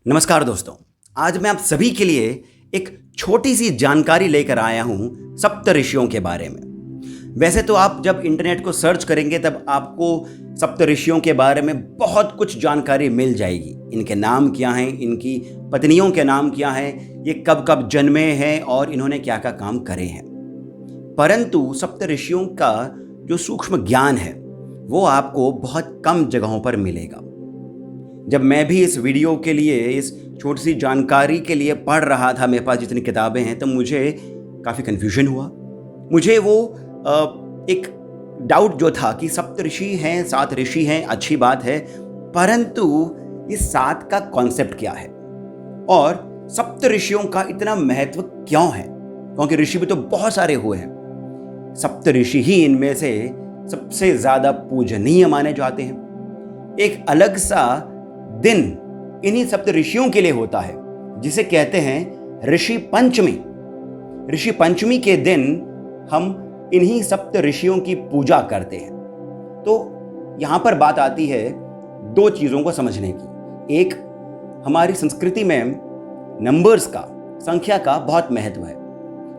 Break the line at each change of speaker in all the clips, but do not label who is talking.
नमस्कार दोस्तों। आज मैं आप सभी के लिए एक छोटी सी जानकारी लेकर आया हूँ सप्तऋषियों के बारे में। वैसे तो आप जब इंटरनेट को सर्च करेंगे तब आपको सप्तऋषियों के बारे में बहुत कुछ जानकारी मिल जाएगी। इनके नाम क्या हैं, इनकी पत्नियों के नाम क्या हैं, ये कब कब जन्मे हैं और इन्होंने क्या क्या काम करे हैं। परंतु सप्तऋषियों का जो सूक्ष्म ज्ञान है वो आपको बहुत कम जगहों पर मिलेगा। जब मैं भी इस वीडियो के लिए, इस छोटी सी जानकारी के लिए पढ़ रहा था, मेरे पास जितनी किताबें हैं, तो मुझे काफ़ी कन्फ्यूजन हुआ। मुझे वो एक डाउट जो था कि सप्तऋषि हैं, 7 ऋषि हैं, अच्छी बात है, परंतु इस 7 का कॉन्सेप्ट क्या है और सप्तऋषियों का इतना महत्व क्यों है? क्योंकि ऋषि भी तो बहुत सारे हुए हैं, सप्तऋषि ही इनमें से सबसे ज़्यादा पूजनीय माने जाते हैं। एक अलग सा दिन इन्हीं सप्तऋषियों के लिए होता है जिसे कहते हैं ऋषि पंचमी। ऋषि पंचमी के दिन हम इन्हीं सप्तऋषियों की पूजा करते हैं। तो यहाँ पर बात आती है 2 चीज़ों को समझने की। एक, हमारी संस्कृति में नंबर्स का, संख्या का बहुत महत्व है,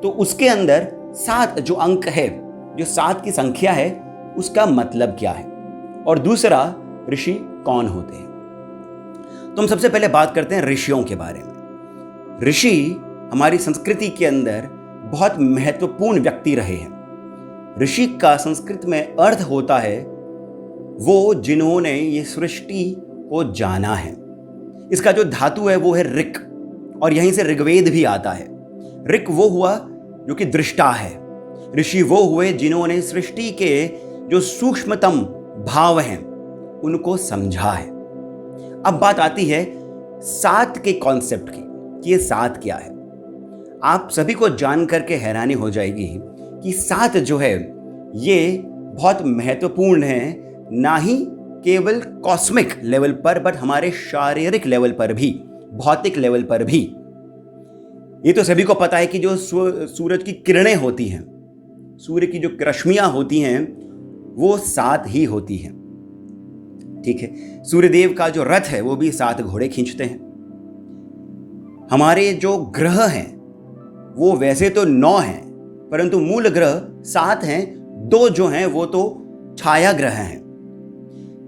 तो उसके अंदर 7 जो अंक है, जो 7 की संख्या है, उसका मतलब क्या है, और दूसरा ऋषि कौन होते हैं। तो हम सबसे पहले बात करते हैं ऋषियों के बारे में। ऋषि हमारी संस्कृति के अंदर बहुत महत्वपूर्ण व्यक्ति रहे हैं। ऋषि का संस्कृत में अर्थ होता है वो जिन्होंने ये सृष्टि को जाना है। इसका जो धातु है वो है ऋक, और यहीं से ऋग्वेद भी आता है। ऋक वो हुआ जो कि दृष्टा है। ऋषि वो हुए जिन्होंने सृष्टि के जो सूक्ष्मतम भाव हैं उनको समझा है। अब बात आती है 7 के कॉन्सेप्ट की कि ये 7 क्या है। आप सभी को जान करके हैरानी हो जाएगी कि 7 जो है ये बहुत महत्वपूर्ण है, ना ही केवल कॉस्मिक लेवल पर, बट हमारे शारीरिक लेवल पर भी, भौतिक लेवल पर भी। ये तो सभी को पता है कि जो सूरज की किरणें होती हैं, सूर्य की जो रश्मियां होती हैं, वो 7 ही होती हैं। ठीक है, सूर्यदेव का जो रथ है वो भी 7 घोड़े खींचते हैं। हमारे जो ग्रह हैं वो वैसे तो 9 हैं, परंतु मूल ग्रह 7 हैं। 2 जो हैं वो तो छाया ग्रह हैं।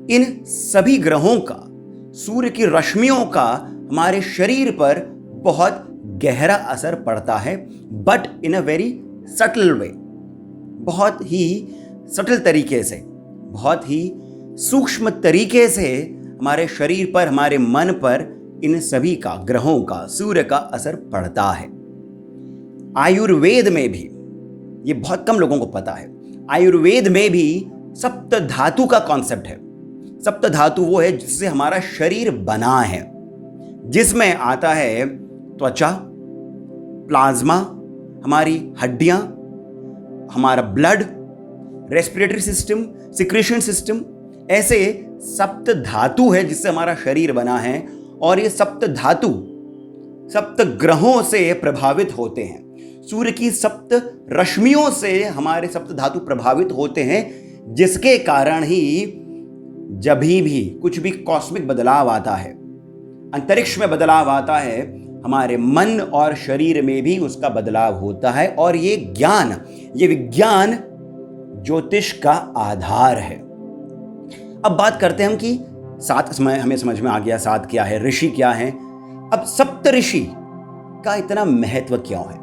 इन सभी ग्रहों का, सूर्य की रश्मियों का हमारे शरीर पर बहुत गहरा असर पड़ता है, but in a very subtle way, बहुत ही सटल तरीके से, बहुत ही सूक्ष्म तरीके से हमारे शरीर पर, हमारे मन पर इन सभी का, ग्रहों का, सूर्य का असर पड़ता है। आयुर्वेद में भी, ये बहुत कम लोगों को पता है, आयुर्वेद में भी सप्त धातु का कॉन्सेप्ट है। सप्त धातु वो है जिससे हमारा शरीर बना है, जिसमें आता है त्वचा, प्लाज्मा, हमारी हड्डियां, हमारा blood, respiratory system, secretion system, ऐसे सप्त धातु है जिससे हमारा शरीर बना है। और ये सप्त धातु सप्त ग्रहों से प्रभावित होते हैं। सूर्य की सप्त रश्मियों से हमारे सप्त धातु प्रभावित होते हैं, जिसके कारण ही जब भी कुछ भी कॉस्मिक बदलाव आता है, अंतरिक्ष में बदलाव आता है, हमारे मन और शरीर में भी उसका बदलाव होता है। और ये ज्ञान, ये विज्ञान ज्योतिष का आधार है। अब बात करते हैं हम कि 7 हमें समझ में आ गया 7 क्या है, ऋषि क्या है। अब सप्तऋषि का इतना महत्व क्यों है?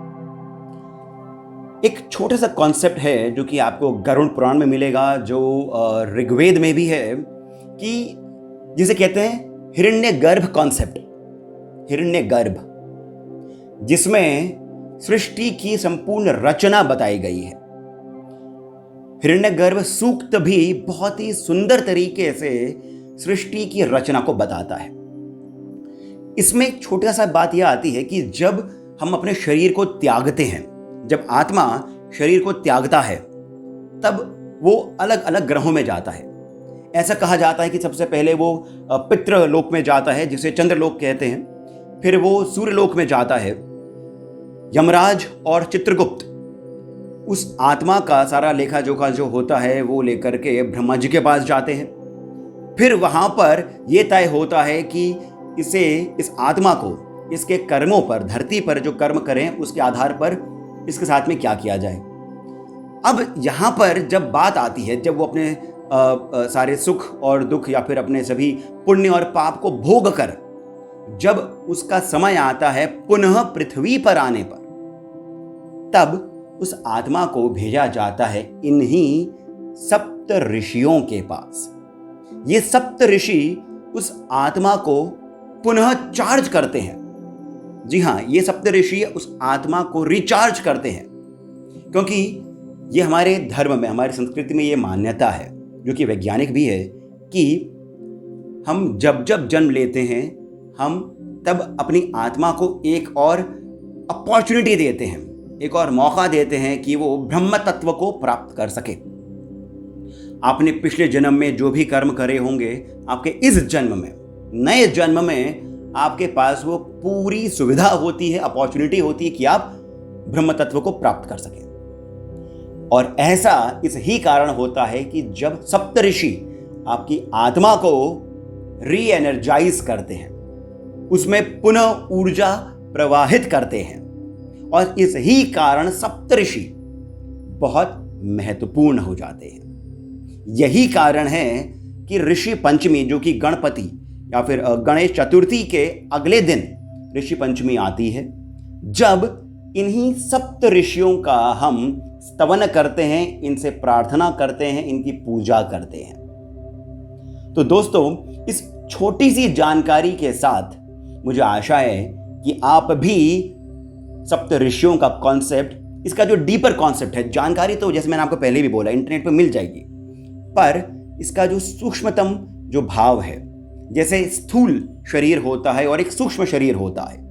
एक छोटा सा कॉन्सेप्ट है जो कि आपको गरुड़ पुराण में मिलेगा, जो ऋग्वेद में भी है, कि जिसे कहते हैं हिरण्यगर्भ कॉन्सेप्ट। हिरण्यगर्भ, जिसमें सृष्टि की संपूर्ण रचना बताई गई है। हिरण्यगर्भ सूक्त भी बहुत ही सुंदर तरीके से सृष्टि की रचना को बताता है। इसमें एक छोटा सा बात यह आती है कि जब हम अपने शरीर को त्यागते हैं, जब आत्मा शरीर को त्यागता है, तब वो अलग अलग ग्रहों में जाता है। ऐसा कहा जाता है कि सबसे पहले वो पितृलोक में जाता है, जिसे चंद्रलोक कहते हैं। फिर वो सूर्यलोक में जाता है। यमराज और चित्रगुप्त उस आत्मा का सारा लेखा जोखा जो होता है वो लेकर के ब्रह्मा जी के पास जाते हैं। फिर वहाँ पर यह तय होता है कि इस आत्मा को इसके कर्मों पर, धरती पर जो कर्म करें उसके आधार पर इसके साथ में क्या किया जाए। अब यहाँ पर जब बात आती है, जब वो अपने सारे सुख और दुख या फिर अपने सभी पुण्य और पाप को भोग कर जब उसका समय आता है पुनः पृथ्वी पर आने पर, तब उस आत्मा को भेजा जाता है इन्हीं सप्त ऋषियों के पास। ये सप्त ऋषि उस आत्मा को पुनः चार्ज करते हैं। जी हाँ, ये सप्त ऋषि उस आत्मा को रिचार्ज करते हैं, क्योंकि ये हमारे धर्म में, हमारी संस्कृति में ये मान्यता है, जो कि वैज्ञानिक भी है, कि हम जब जब जन्म लेते हैं हम तब अपनी आत्मा को एक और अपॉर्चुनिटी देते हैं, एक और मौका देते हैं कि वो ब्रह्म तत्व को प्राप्त कर सके। आपने पिछले जन्म में जो भी कर्म करे होंगे, आपके इस जन्म में, नए जन्म में आपके पास वो पूरी सुविधा होती है, अपॉर्चुनिटी होती है कि आप ब्रह्म तत्व को प्राप्त कर सकें। और ऐसा इस ही कारण होता है कि जब सप्तऋषि आपकी आत्मा को री एनर्जाइज करते हैं, उसमें पुनः ऊर्जा प्रवाहित करते हैं, और इस ही कारण सप्तऋषि बहुत महत्वपूर्ण हो जाते हैं। यही कारण है कि ऋषि पंचमी, जो कि गणपति या फिर गणेश चतुर्थी के अगले दिन ऋषि पंचमी आती है, जब इन्हीं सप्त ऋषियों का हम स्तवन करते हैं, इनसे प्रार्थना करते हैं, इनकी पूजा करते हैं। तो दोस्तों, इस छोटी सी जानकारी के साथ मुझे आशा है कि आप भी सप्त ऋषियों का कॉन्सेप्ट, इसका जो डीपर कॉन्सेप्ट है, जानकारी तो जैसे मैंने आपको पहले भी बोला इंटरनेट पर मिल जाएगी, पर इसका जो सूक्ष्मतम जो भाव है, जैसे स्थूल शरीर होता है और एक सूक्ष्म शरीर होता है,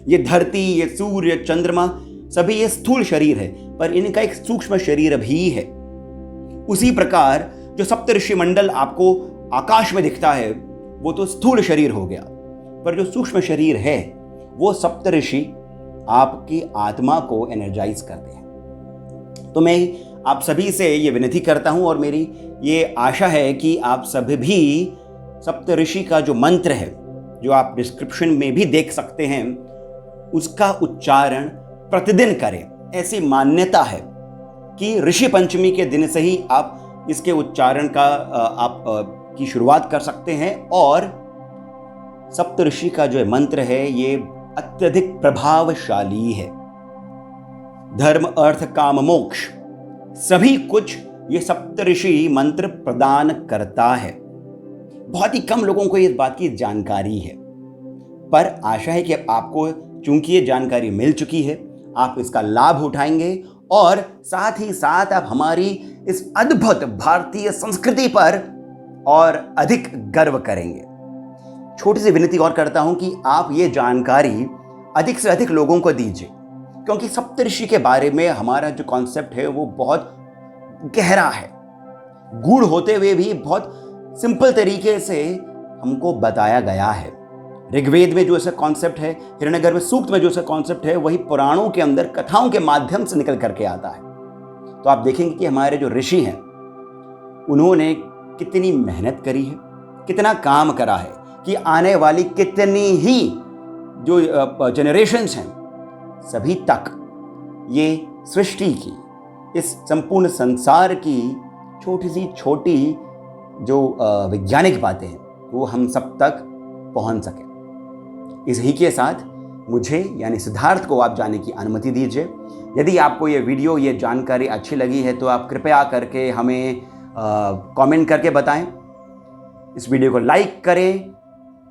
ये धरती, ये सूर्य, चंद्रमा, सभी ये स्थूल शरीर है, पर इनका एक सूक्ष्म शरीर भी है। उसी प्रकार जो सप्तऋषि मंडल आपको आकाश में दिखता है वो तो स्थूल शरीर हो गया, पर जो सूक्ष्म शरीर है वो सप्तऋषि आपकी आत्मा को एनर्जाइज करते हैं। तो मैं आप सभी से ये विनती करता हूं, और मेरी ये आशा है कि आप सभी भी सप्तऋषि का जो मंत्र है, जो आप डिस्क्रिप्शन में भी देख सकते हैं, उसका उच्चारण प्रतिदिन करें। ऐसी मान्यता है कि ऋषि पंचमी के दिन से ही आप इसके उच्चारण का की शुरुआत कर सकते हैं, और सप्तऋषि का जो मंत्र है ये अत्यधिक प्रभावशाली है। धर्म, अर्थ, काम, मोक्ष सभी कुछ ये सप्तऋषि मंत्र प्रदान करता है। बहुत ही कम लोगों को इस बात की जानकारी है, पर आशा है कि आपको चूंकि ये जानकारी मिल चुकी है, आप इसका लाभ उठाएंगे और साथ ही साथ आप हमारी इस अद्भुत भारतीय संस्कृति पर और अधिक गर्व करेंगे। छोटी सी विनती और करता हूं कि आप ये जानकारी अधिक से अधिक लोगों को दीजिए, क्योंकि सप्तऋषि के बारे में हमारा जो कॉन्सेप्ट है वो बहुत गहरा है, गूढ़ होते हुए भी बहुत सिंपल तरीके से हमको बताया गया है। ऋग्वेद में जो ऐसा कॉन्सेप्ट है, हिरण्यगर्भ सूक्त में जो ऐसा कॉन्सेप्ट है, वही पुराणों के अंदर कथाओं के माध्यम से निकल करके आता है। तो आप देखेंगे कि हमारे जो ऋषि हैं उन्होंने कितनी मेहनत करी है, कितना काम करा है, कि आने वाली कितनी ही जो जनरेशन्स हैं सभी तक ये सृष्टि की, इस संपूर्ण संसार की छोटी जो वैज्ञानिक बातें हैं वो हम सब तक पहुंच सके। इसी के साथ मुझे यानी सिद्धार्थ को आप जाने की अनुमति दीजिए। यदि आपको ये वीडियो, ये जानकारी अच्छी लगी है तो आप कृपया करके हमें कमेंट करके बताएं। इस वीडियो को लाइक करें,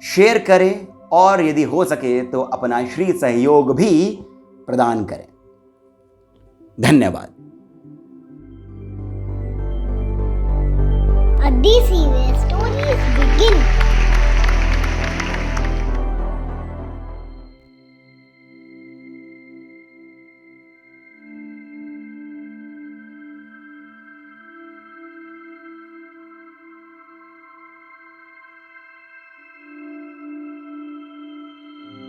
शेयर करें, और यदि हो सके तो अपना श्री सहयोग भी प्रदान करें। धन्यवाद।
A DC where stories begin.